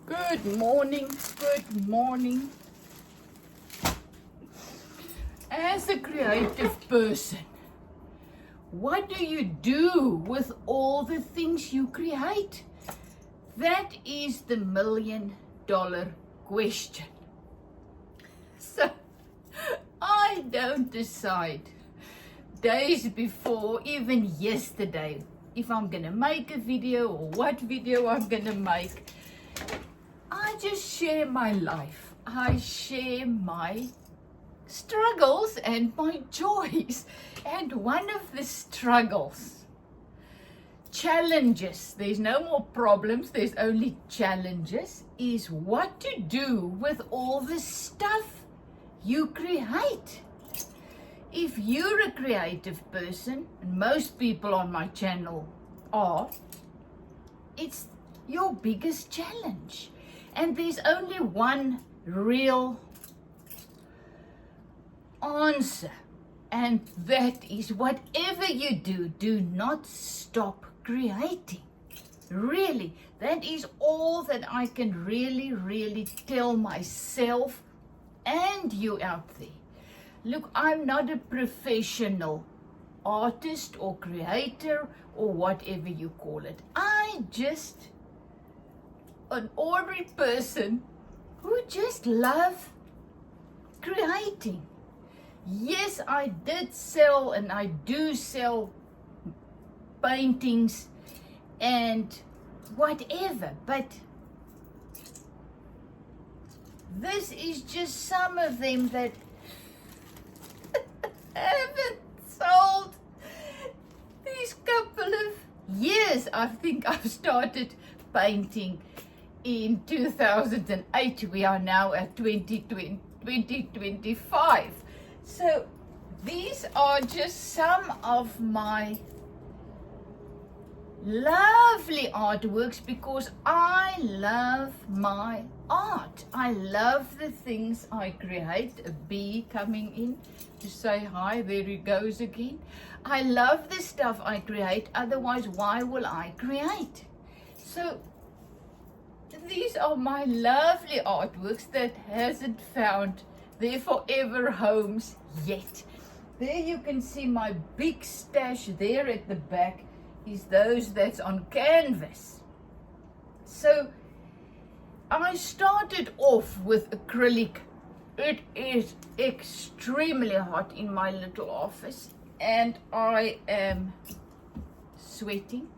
Good morning, good morning. As a creative person, what do you do with all the things you create? That is the $1,000,000 question. So, I don't decide days before, even yesterday, if I'm gonna make a video or what video I'm gonna make. I just share my life. I share my struggles and my joys. And one of the struggles, challenges, there's no more problems, there's only challenges, is what to do with all the stuff you create. If you're a creative person, and most people on my channel are, it's your biggest challenge. And there's only one real answer, and that is whatever you do, do not stop creating. Really, that is all that I can really tell myself and you out there. Look, I'm not a professional artist or creator or whatever you call it. I just an ordinary person who just love creating. Yes, I did sell and I do sell paintings and whatever, but this is just some of them that haven't sold these couple of years. I think I've started painting in 2008. We are now at 2025. So these are just some of my lovely artworks because I love my art. I love the things I create. A bee coming in to say hi, there he goes again. I love the stuff I create, otherwise why will I create? So these are my lovely artworks that hasn't found their forever homes yet. There you can see my big stash there at the back is those that's on canvas. So I started off with acrylic. It is extremely hot in my little office and I am sweating.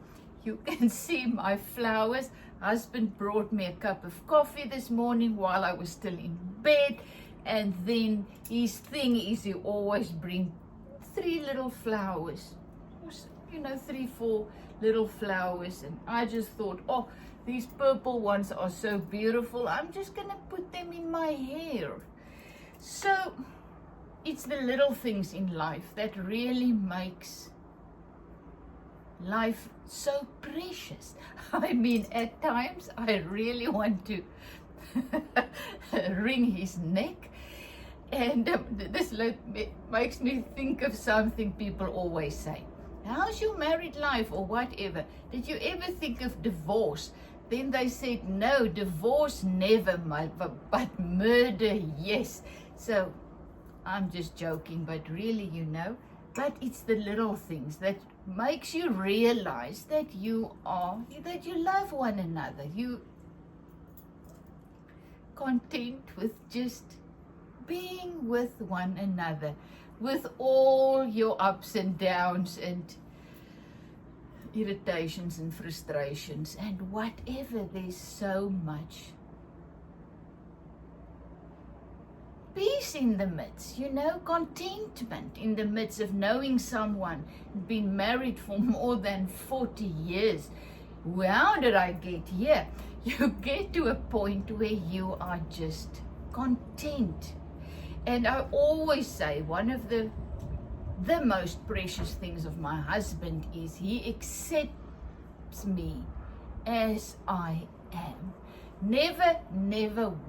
You can see my flowers. Husband brought me a cup of coffee this morning while I was still in bed, and then his thing is he always bring 3 little flowers, 3, 4 little flowers, and I just thought, oh, these purple ones are so beautiful, I'm just gonna put them in my hair. So it's the little things in life that really makes life so precious. I mean, at times I really want to wring his neck, and this makes me think of something people always say. How's your married life or whatever? Did you ever think of divorce? Then they said, no, divorce never, but murder, yes. So I'm just joking, but really, but it's the little things that makes you realize that you love one another. You content with just being with one another, with all your ups and downs and irritations and frustrations and whatever. There's so much peace in the midst, contentment in the midst of knowing someone, been married for more than 40 years. How did I get here? You get to a point where you are just content. And I always say one of the most precious things of my husband is he accepts me as I am. Never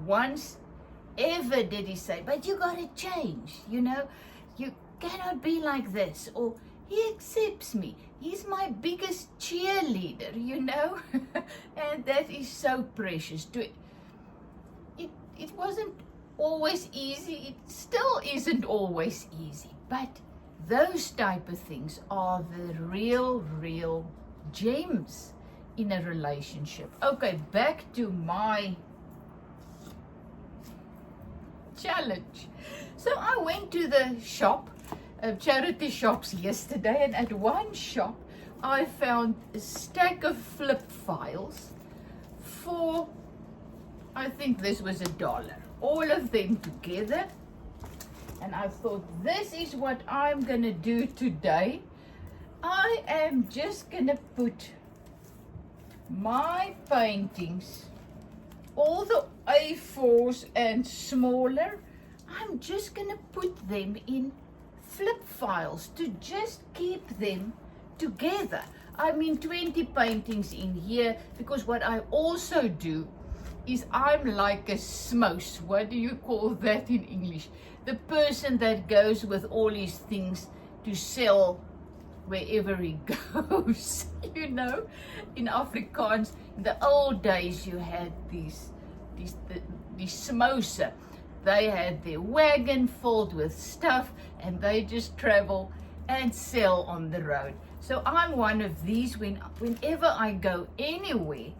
once ever did he say, but you gotta change, you cannot be like this, or he accepts me. He's my biggest cheerleader, and that is so precious. it wasn't always easy. It still isn't always easy. But those type of things are the real gems in a relationship. Okay, back to my challenge. So I went to the shop, charity shops yesterday, and at one shop I found a stack of flip files for, I think this was $1. All of them together. And I thought, this is what I'm gonna do today. I am just gonna put my paintings, all the A4s and smaller, I'm just gonna put them in flip files to just keep them together. I mean 20 paintings in here, because what I also do is I'm like a smose. What do you call that in English? The person that goes with all his things to sell wherever he goes. You know, in Afrikaans, in the old days you had these smoser. They had their wagon filled with stuff and they just travel and sell on the road. So I'm one of these. Whenever I go anywhere,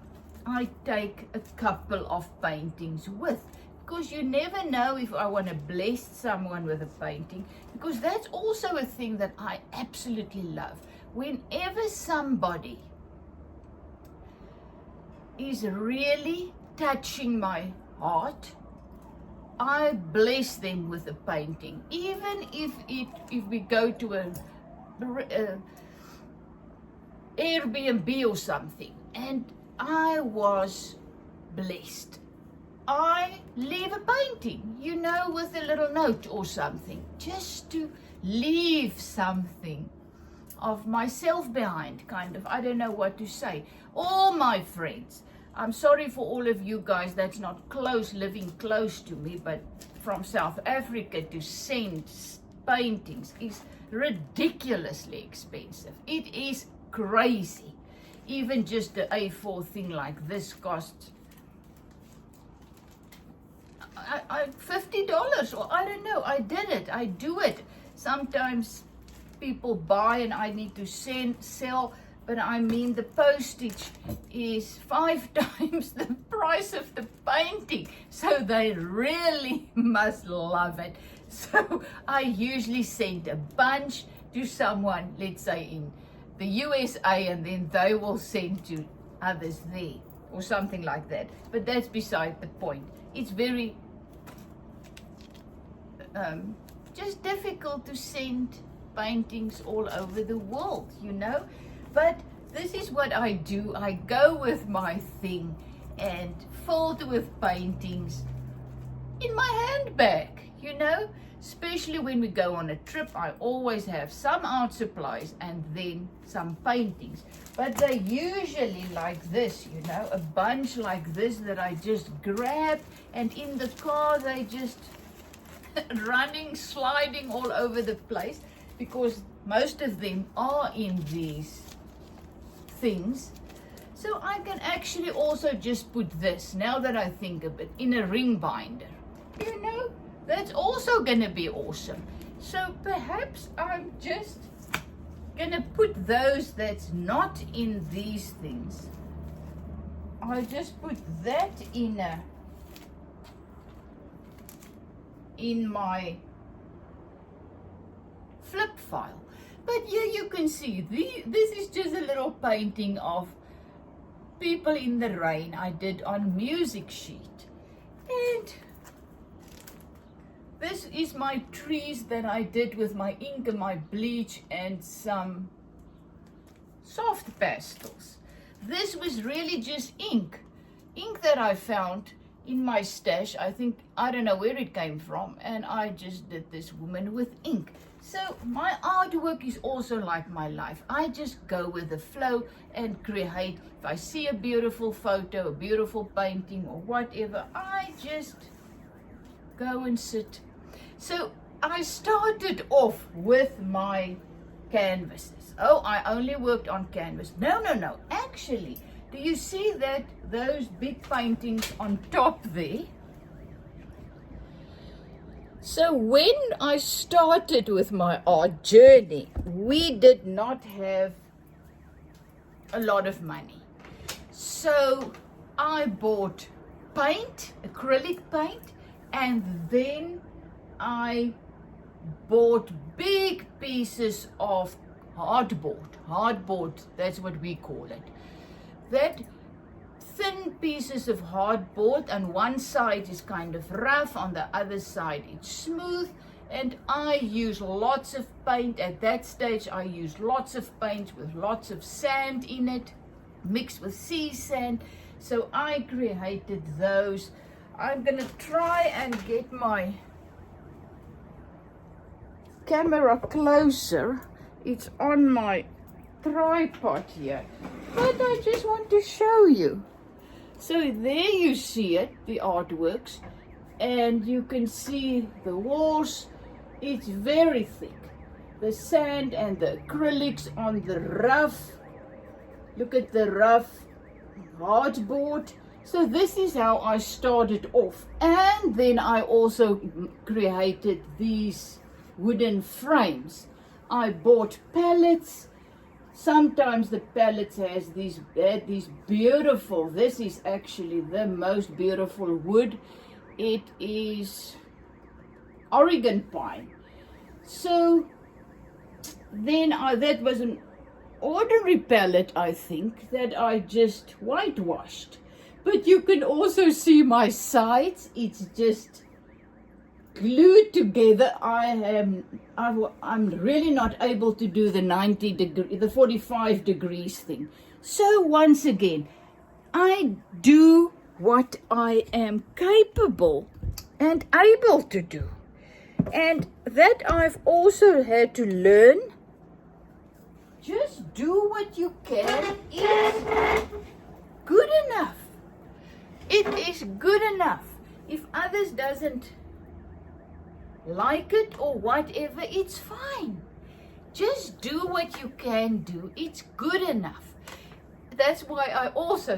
I take a couple of paintings with, because you never know if I want to bless someone with a painting, because that's also a thing that I absolutely love. Whenever somebody is really touching my heart, I bless them with a painting, even if we go to a Airbnb or something, and I was blessed. I leave a painting, you know, with a little note or something, just to leave something of myself behind, kind of. I don't know what to say. All my friends, I'm sorry for all of you guys that's not close, living close to me, but from South Africa to send paintings is ridiculously expensive. It is crazy. Even just the A4 thing like this costs $50, or I don't know. I do it. Sometimes people buy and I need to sell, but I mean the postage is 5 times the price of the painting. So they really must love it. So I usually send a bunch to someone, let's say in the USA, and then they will send to others there or something like that. But that's beside the point. It's very just difficult to send paintings all over the world, you know. But this is what I do. I go with my thing and filled with paintings in my handbag, you know. Especially when we go on a trip, I always have some art supplies and then some paintings. But they're usually like this, you know, a bunch like this that I just grab, and in the car they just running, sliding all over the place, because most of them are in these things. So I can actually also just put this, now that I think of it, in a ring binder, you know. That's also gonna be awesome. So perhaps I'm just gonna put those that's not in these things. I'll just put that in my flip file. But here you can see, this is just a little painting of people in the rain I did on music sheet. And this is my trees that I did with my ink and my bleach and some soft pastels. This was really just ink that I found in my stash. I don't know where it came from, and I just did this woman with ink. So my artwork is also like my life. I just go with the flow and create. If I see a beautiful photo, a beautiful painting or whatever, I just go and sit. So I started off with my canvases. Oh, I only worked on canvas. No. Actually, do you see that those big paintings on top there? So when I started with my art journey, we did not have a lot of money. So I bought paint, acrylic paint, and then I bought big pieces of hardboard, that's what we call it. That thin pieces of hardboard, and one side is kind of rough, on the other side it's smooth, and I use lots of paint. At that stage I used lots of paint with lots of sand in it, mixed with sea sand. So I created those. I'm gonna try and get my camera closer. It's on my tripod here, but I just want to show you. So there you see it, the artworks, and you can see the walls. It's very thick, the sand and the acrylics on the rough. Look at the rough hardboard. So this is how I started off, and then I also created these wooden frames. I bought pallets. Sometimes the pallets has these beautiful, this is actually the most beautiful wood. It is Oregon pine. So then that was an ordinary pallet, I think, that I just whitewashed. But you can also see my sides. It's just glued together. I'm really not able to do the 45 degrees thing. So once again, I do what I am capable and able to do. And that I've also had to learn. Just do what you can is good enough. It is good enough. If others doesn't like it or whatever, it's fine. Just do what you can do. It's good enough. That's why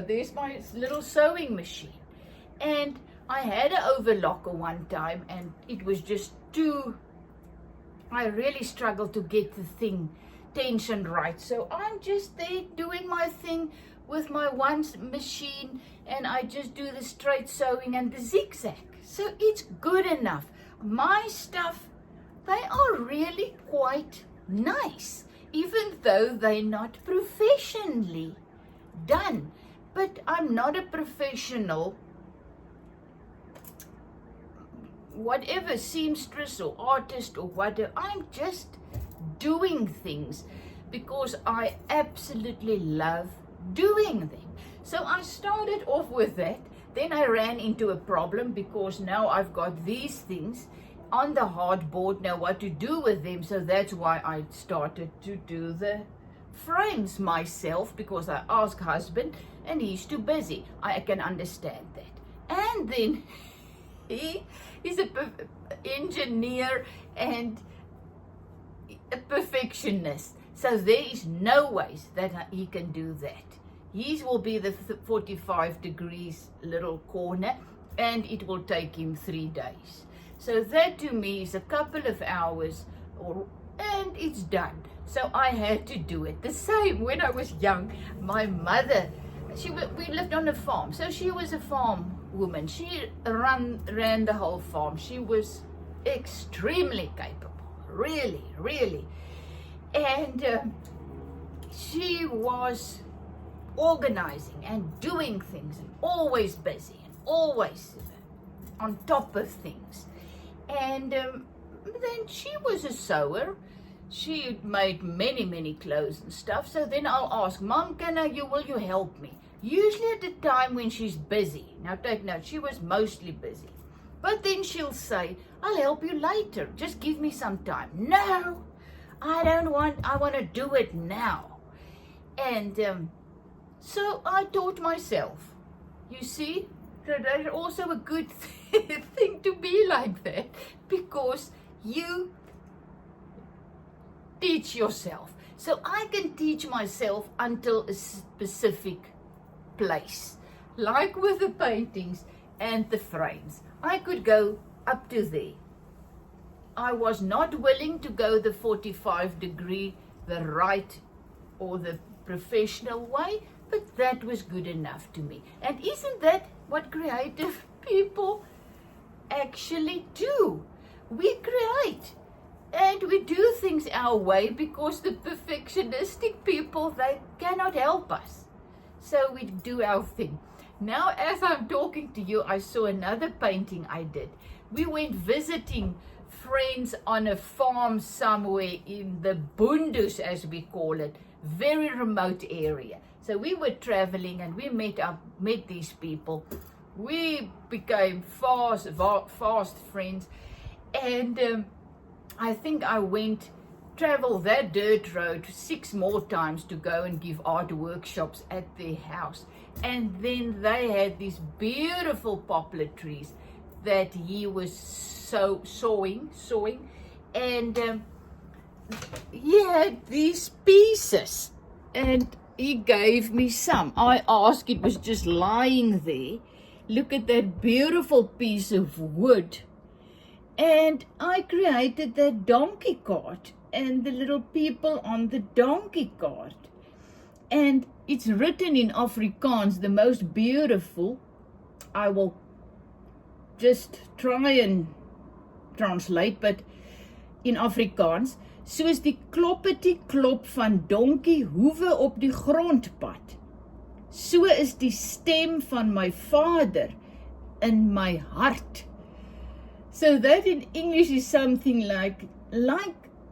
there's my little sewing machine. And I had an overlocker one time, and it was just I really struggled to get the thing tension right. So I'm just there doing my thing with my one machine, and I just do the straight sewing and the zigzag. So it's good enough. My stuff, they are really quite nice, even though they're not professionally done. But I'm not a professional, whatever, seamstress or artist or whatever. I'm just doing things because I absolutely love doing them. So I started off with that. Then I ran into a problem because now I've got these things on the hardboard, now what to do with them. So that's why I started to do the frames myself, because I asked husband and he's too busy. I can understand that. And then he is an engineer and a perfectionist. So there is no ways that he can do that. His will be the 45 degrees little corner, and it will take him 3 days. So that to me is a couple of hours, and it's done. So I had to do it. The same when I was young. My mother, we lived on a farm, so she was a farm woman. She ran the whole farm. She was extremely capable, really, really. And she was organizing and doing things, and always busy and always on top of things. And then she was a sewer. She made many clothes and stuff. So then I'll ask, Mom, will you help me? Usually at the time when she's busy. Now take note, she was mostly busy. But then she'll say, I'll help you later. Just give me some time. No, I want to do it now. And so I taught myself. You see, so that's also a good thing to be like that, because you teach yourself. So I can teach myself until a specific place. Like with the paintings and the frames, I could go up to there. I was not willing to go the 45 degree, the right or the professional way, but that was good enough to me. And isn't that what creative people actually do? We create and we do things our way because the perfectionistic people, they cannot help us. So we do our thing. Now, as I'm talking to you, I saw another painting I did. We went visiting friends on a farm somewhere in the Bundus, as we call it, very remote area. So we were traveling and we met these people. We became fast friends, and I think I traveled that dirt road 6 more times to go and give art workshops at their house. And then they had these beautiful poplar trees that he was sawing, and he had these pieces, and he gave me some. I asked, it was just lying there. Look at that beautiful piece of wood. And I created that donkey cart and the little people on the donkey cart. And it's written in Afrikaans, the most beautiful. I will just try and translate, but in Afrikaans, soos die kloppetie klop van donkie hoewe op die grondpad. So is die stem van my vader in my hart. So that in English is something like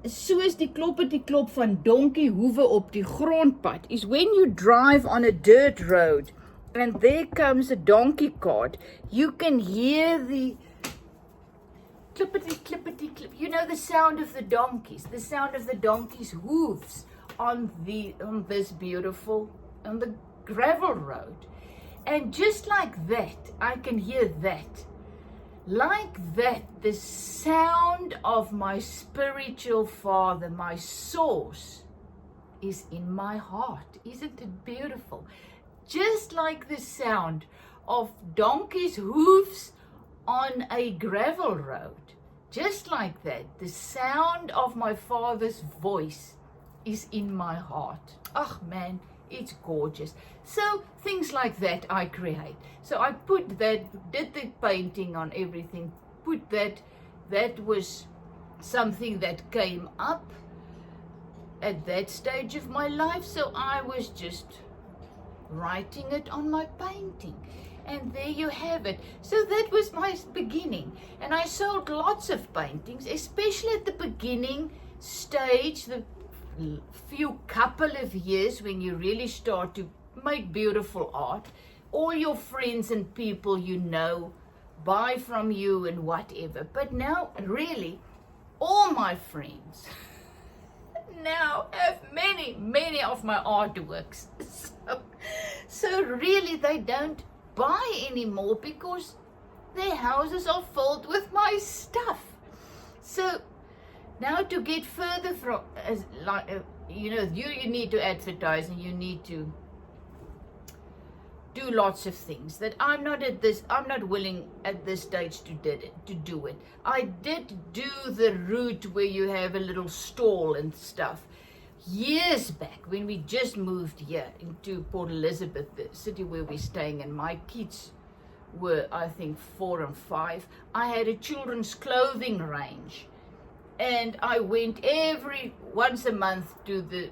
soos die kloppetie klop van donkie hoewe op die grondpad, is when you drive on a dirt road and there comes a donkey cart, you can hear the clippity, clippity, clip. You know the sound of the donkeys hooves on this beautiful, on the gravel road. And just like that, I can hear that. Like that, the sound of my spiritual father, my source, is in my heart. Isn't it beautiful? Just like the sound of donkeys' hooves on a gravel road. Just like that, the sound of my father's voice is in my heart. Oh man, it's gorgeous. So things like that I create. So I put that, did the painting on everything, put that was something that came up at that stage of my life. So I was just writing it on my painting. And there you have it. So that was my beginning. And I sold lots of paintings, especially at the beginning stage, the few couple of years when you really start to make beautiful art. All your friends and people you know buy from you and whatever. But now, really, all my friends now have many of my artworks. So really, they don't buy anymore because their houses are filled with my stuff. So now to get further from, you need to advertise and you need to do lots of things that I'm not willing at this stage to do it. I did do the route where you have a little stall and stuff years back when we just moved here into Port Elizabeth, the city where we're staying, and my kids were, I think, 4 and 5. I had a children's clothing range, and I went once a month to the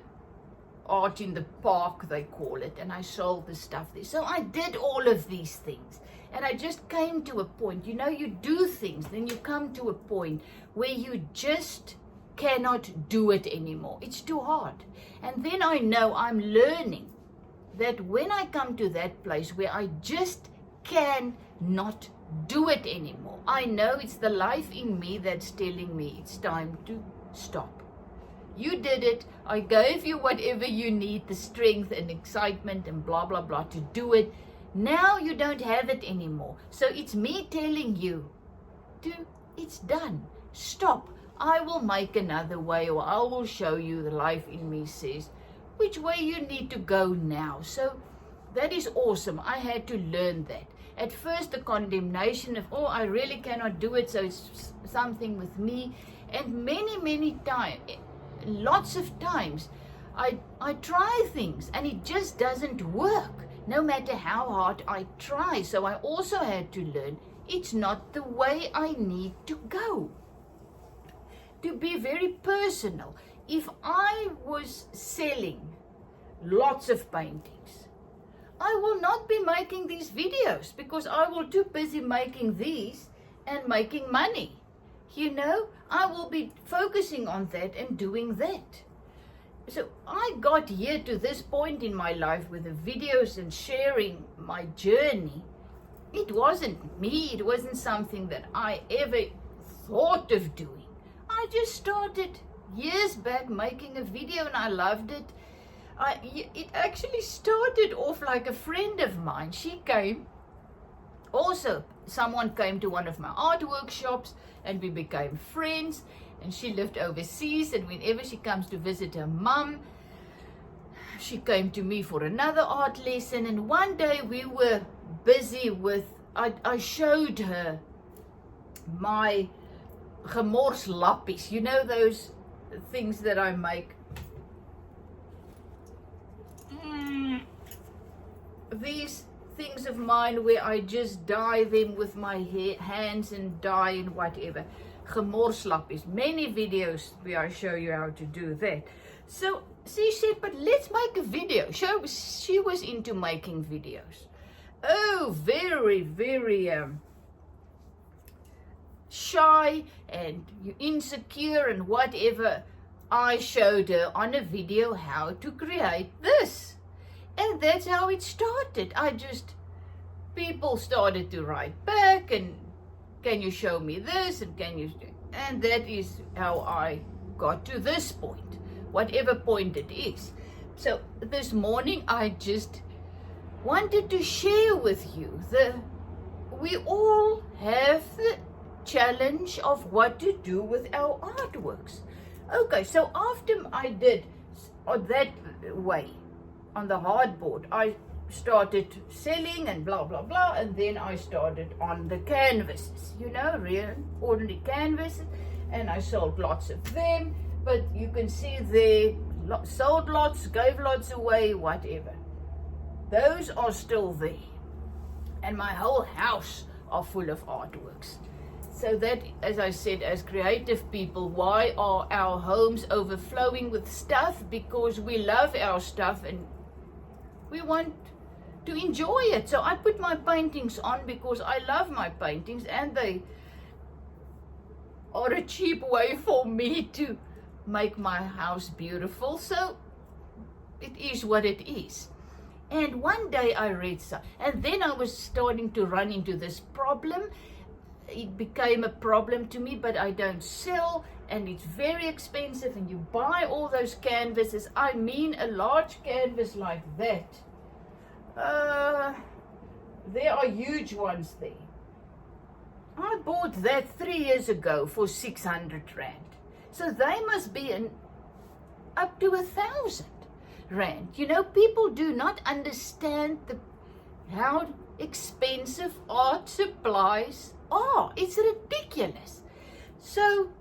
art in the park, they call it, and I sold the stuff there. So I did all of these things, and I just came to a point, you do things, then you come to a point where you just cannot do it anymore. It's too hard. And then I know I'm learning that when I come to that place where I just cannot do it anymore, I know it's the life in me that's telling me it's time to stop. You did it. I gave you whatever you need, the strength and excitement and blah, blah, blah to do it. Now you don't have it anymore. So it's me telling you, it's done. Stop. I will make another way, or I will show you, the life in me says, which way you need to go now. So that is awesome. I had to learn that. At first the condemnation of, oh, I really cannot do it, so it's something with me. And many times, lots of times, I try things and it just doesn't work, no matter how hard I try. So I also had to learn it's not the way I need to go. To be very personal, if I was selling lots of paintings, I will not be making these videos because I will too busy making these and making money. You know, I will be focusing on that and doing that. So I got here to this point in my life with the videos and sharing my journey. It wasn't me, it wasn't something that I ever thought of doing. I just started years back making a video and I loved it. It actually started off like a friend of mine. She came, also someone came to one of my art workshops and we became friends. And she lived overseas, and whenever she comes to visit her mum, she came to me for another art lesson. And one day we were busy with, I showed her my gemors lappies, you know, those things that I make. These things of mine where I just dye them with my hands and dye and whatever. Gemors lappies. Many videos where I show you how to do that. So she said, but let's make a video. She was into making videos. Oh, very shy and insecure and whatever. I showed her on a video how to create this. And that's how it started. People started to write back and can you show me this and and that is how I got to this point, whatever point it is. So this morning I just wanted to share with you we all have the challenge of what to do with our artworks. Okay, so after I did that way on the hardboard, I started selling and blah blah blah, and then I started on the canvases, you know, real ordinary canvases, and I sold lots of them. But you can see they sold lots, gave lots away, whatever. Those are still there, and my whole house are full of artworks. So that, as I said, as creative people, why are our homes overflowing with stuff? Because we love our stuff and we want to enjoy it. So I put my paintings on because I love my paintings and they are a cheap way for me to make my house beautiful. So it is what it is. And one day I read some, and then I was starting to run into this problem. It became a problem to me, but I don't sell and it's very expensive, and you buy all those canvases. I mean a large canvas like that. There are huge ones there. I bought that 3 years ago for 600 Rand. So they must be up to 1,000 Rand. You know, people do not understand how expensive art supplies are. It's ridiculous. So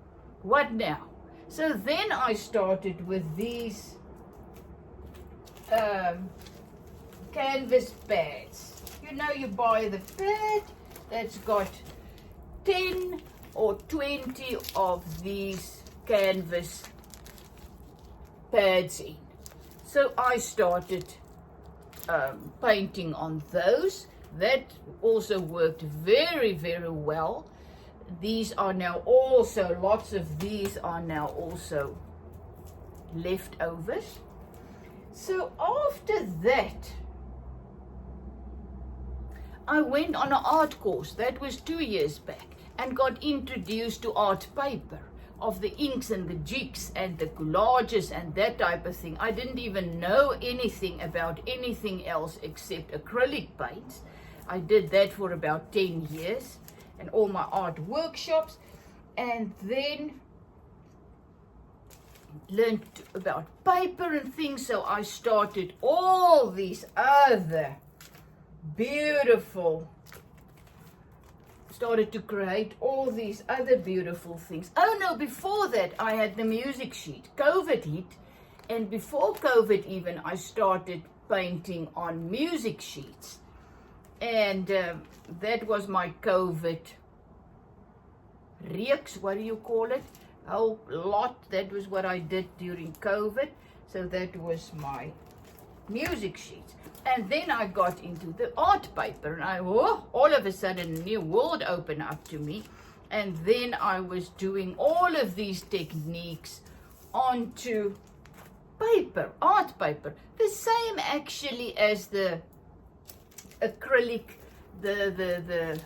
what now? So then I started with these canvas pads. You know, you buy the pad that's got 10 or 20 of these canvas pads in. So I started painting on those. That also worked very, very well. These are now also, lots of these are now also leftovers. So after that, I went on an art course. That was 2 years back, and got introduced to art paper, of the inks and the jigs and the collages and that type of thing. I didn't even know anything about anything else except acrylic paints. I did that for about 10 years and all my art workshops, and then learned about paper and things. So I started all these other beautiful started to create all these other beautiful things. Oh no, before that I had the music sheet. COVID hit, and before COVID even, I started painting on music sheets. And that was my COVID reeks, what do you call it? A whole lot. That was what I did during COVID. So that was my music sheets. And then I got into the art paper, and all of a sudden a new world opened up to me. And then I was doing all of these techniques onto paper, art paper. The same actually as the acrylic, the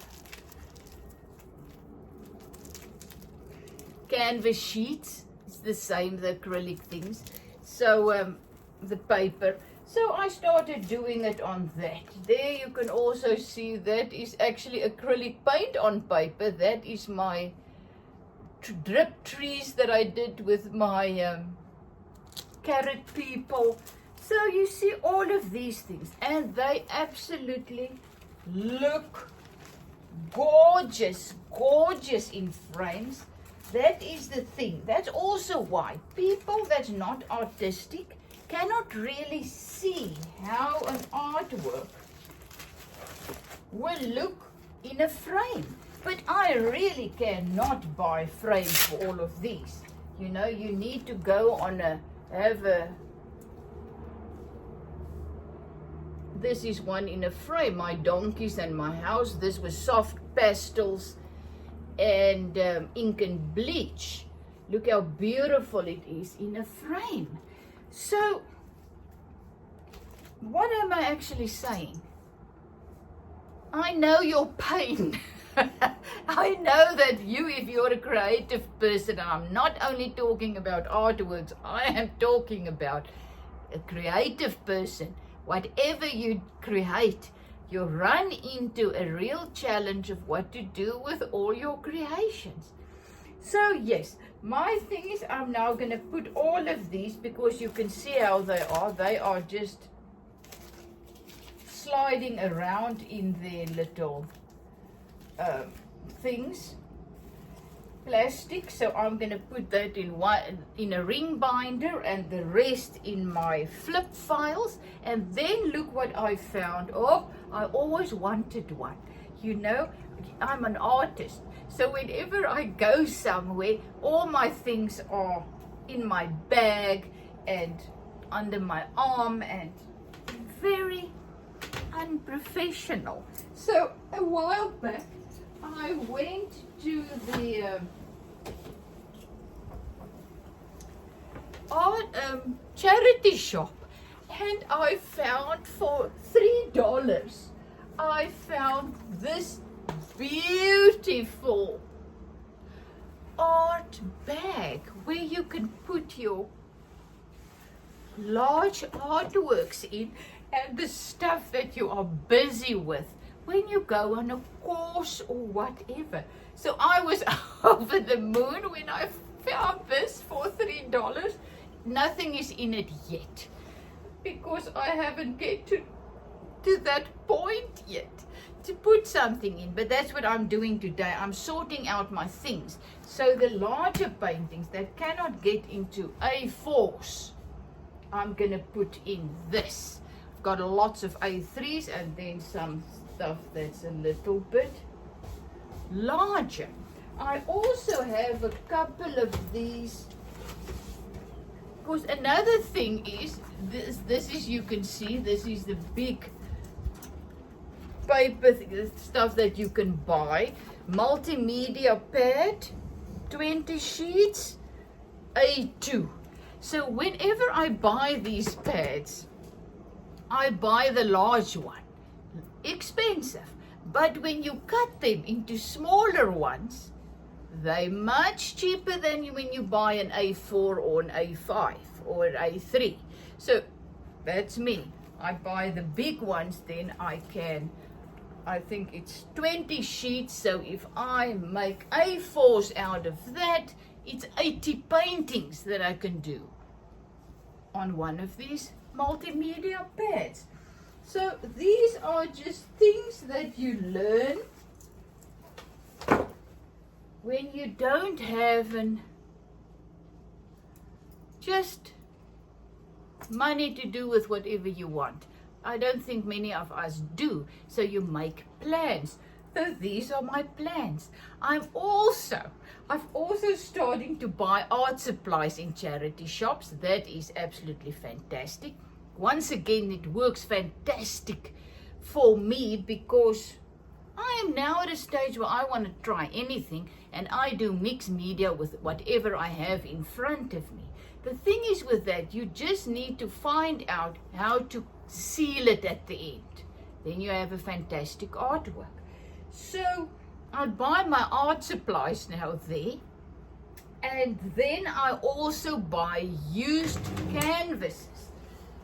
canvas sheets. It's the same, the acrylic things. So the paper. So I started doing it on that. There you can also see that is actually acrylic paint on paper. That is my drip trees that I did with my carrot people. So you see all of these things, and they absolutely look gorgeous, gorgeous in frames. That is the thing. That's also why people that's not artistic cannot really see how an artwork will look in a frame. But I really cannot buy frames for all of these. You know, you need to go on this is one in a frame, my donkeys and my house. This was soft pastels and ink and bleach. Look how beautiful it is in a frame. So, what am I actually saying? I know your pain. I know that you, if you're a creative person, I'm not only talking about artworks, I am talking about a creative person. Whatever you create, you run into a real challenge of what to do with all your creations. So yes, my thing is I'm now going to put all of these, because you can see how they are. They are just sliding around in their little things, plastic. So I'm going to put that in a ring binder and the rest in my flip files. And then look what I found. Oh, I always wanted one. You know, I'm an artist. So whenever I go somewhere, all my things are in my bag and under my arm, and very unprofessional. So a while back, I went to the charity shop, and I found for $3, I found this beautiful art bag where you can put your large artworks in and the stuff that you are busy with when you go on a course or whatever. So I was over the moon when I found this for $3. Nothing is in it yet, because I haven't get to that point yet to put something in. But that's what I'm doing today. I'm sorting out my things. So the larger paintings that cannot get into A4s, I'm gonna put in this. I've got lots of A3s and then some stuff that's a little bit larger. I also have a couple of these, because another thing is this is, you can see, this is the big paper stuff that you can buy. Multimedia pad, 20 sheets, A2. So whenever I buy these pads, I buy the large one. Expensive. But when you cut them into smaller ones, they're much cheaper than when you buy an A4 or an A5 or an A3. So that's me. I buy the big ones, then I think it's 20 sheets. So if I make A4s out of that, it's 80 paintings that I can do on one of these multimedia pads. So these are just things that you learn when you don't have just money to do with whatever you want. I don't think many of us do. So you make plans. So these are my plans. I've also starting to buy art supplies in charity shops. That is absolutely fantastic. Once again, it works fantastic for me because I am now at a stage where I want to try anything, and I do mixed media with whatever I have in front of me. The thing is with that, you just need to find out how to seal it at the end. Then you have a fantastic artwork. So I buy my art supplies now there. And then I also buy used canvases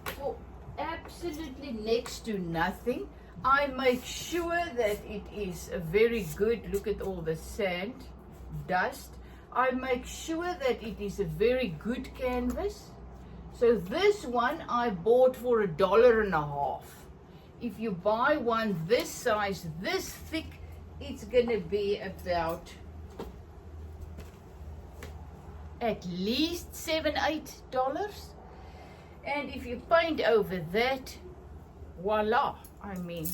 for absolutely next to nothing. I make sure that it is a very good, look at all the sand, dust. I make sure that it is a very good canvas. So this one I bought for $1.50. If you buy one this size, this thick, it's gonna be about at least $7-8. And if you paint over that, voila, I mean,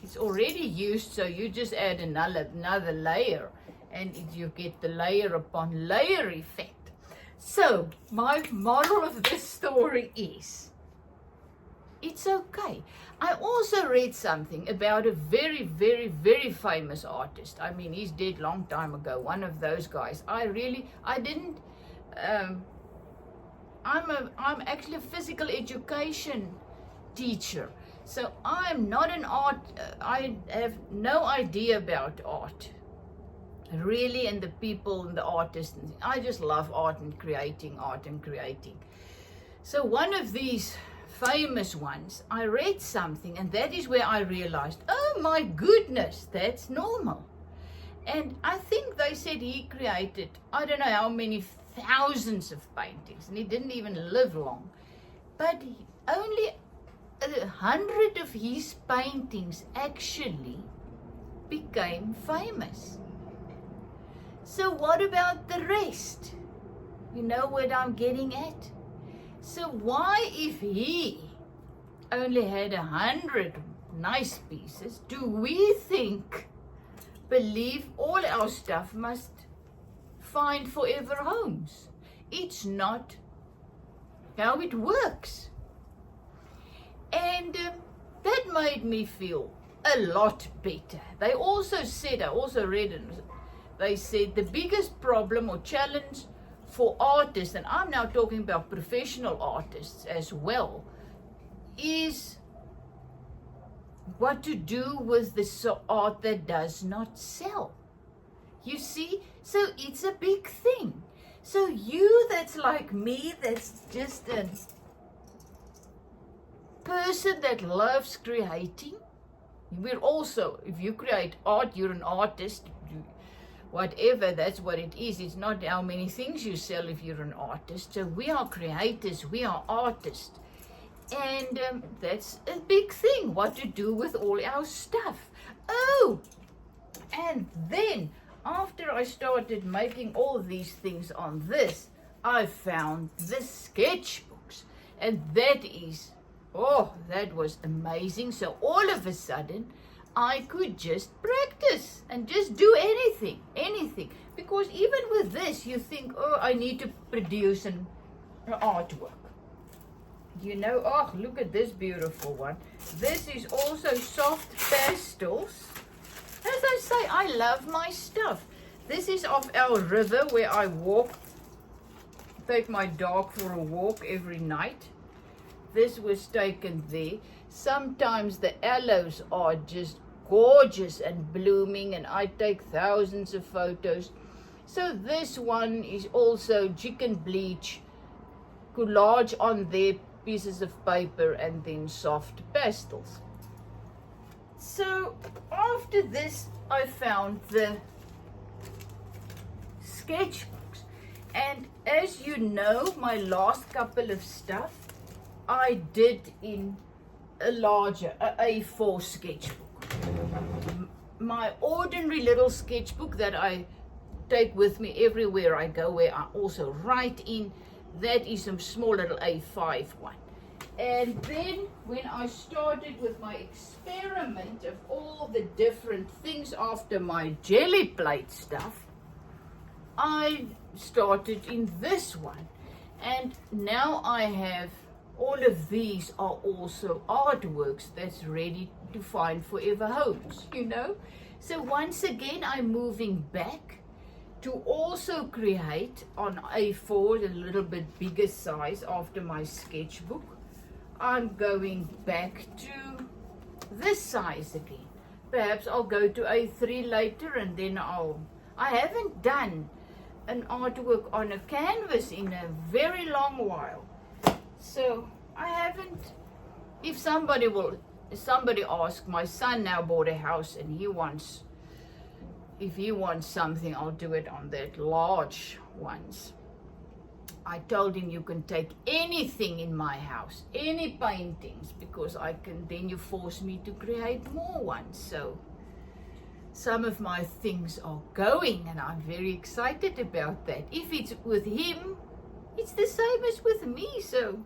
it's already used, so you just add another layer, and you get the layer upon layer effect. So my moral of this story is, it's okay. I also read something about a very, very, very famous artist. I mean, he's dead long time ago, one of those guys. I'm actually a physical education teacher. So I'm not an art, I have no idea about art, really, and the people and the artists. I just love art and creating. So one of these famous ones, I read something, and that is where I realized, oh my goodness, that's normal. And I think they said he created, I don't know how many thousands of paintings, and he didn't even live long. But only 100 of his paintings actually became famous. So what about the rest? You know what I'm getting at? So why, if he only had 100 nice pieces, do we believe all our stuff must find forever homes? It's not how it works. And that made me feel a lot better. They also said, I also read it, they said the biggest problem or challenge for artists, and I'm now talking about professional artists as well, is what to do with the art that does not sell. You see? So it's a big thing. So you that's like me, that's just a person that loves creating. We're also, if you create art, you're an artist. Whatever, that's what it is. It's not how many things you sell if you're an artist. So we are creators, we are artists. And that's a big thing, what to do with all our stuff. Oh, and then after I started making all these things on this, I found the sketchbooks. And that is, oh, that was amazing. So all of a sudden, I could just practice and just do anything. Because even with this, you think, oh, I need to produce an artwork. You know, oh, look at this beautiful one. This is also soft pastels. As I say, I love my stuff. This is off our river where I walk, take my dog for a walk every night. This was taken there. Sometimes the aloes are just gorgeous and blooming, and I take thousands of photos. So this one is also chicken bleach, collage on there, pieces of paper, and then soft pastels. So after this, I found the sketchbooks. And as you know, my last couple of stuff, I did in a larger, A4 sketchbook. My ordinary little sketchbook that I take with me everywhere I go, where I also write in. That is a small little A5 one. And then when I started with my experiment of all the different things after my jelly plate stuff, I started in this one. And now I have all of these are also artworks that's ready to find forever homes, you know. So once again, I'm moving back to also create on A4, a little bit bigger size after my sketchbook. I'm going back to this size again. Perhaps I'll go to A3 later, and then I haven't done an artwork on a canvas in a very long while. So I haven't, if somebody asks, my son now bought a house and if he wants something, I'll do it on that large ones. I told him you can take anything in my house, any paintings, because then you force me to create more ones. So some of my things are going, and I'm very excited about that. If it's with him, it's the same as with me. So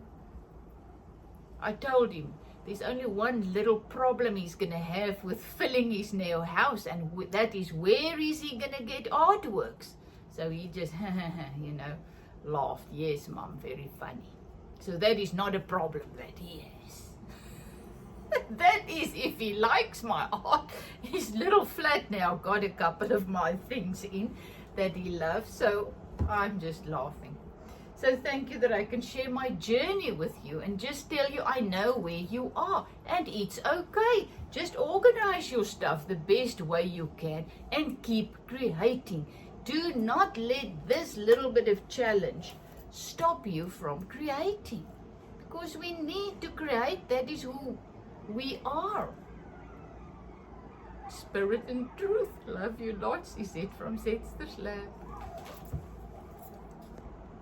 I told him there's only one little problem he's going to have with filling his new house, and that is, where is he going to get artworks? So he just, you know, laughed. Yes, Mom, very funny. So that is not a problem that he has. That is if he likes my art. His little flat now got a couple of my things in that he loves. So I'm just laughing. So thank you that I can share my journey with you and just tell you I know where you are, and it's okay. Just organize your stuff the best way you can and keep creating. Do not let this little bit of challenge stop you from creating, because we need to create. That is who we are. Spirit and truth. Love you lots. Ezette from Zetster's Lab.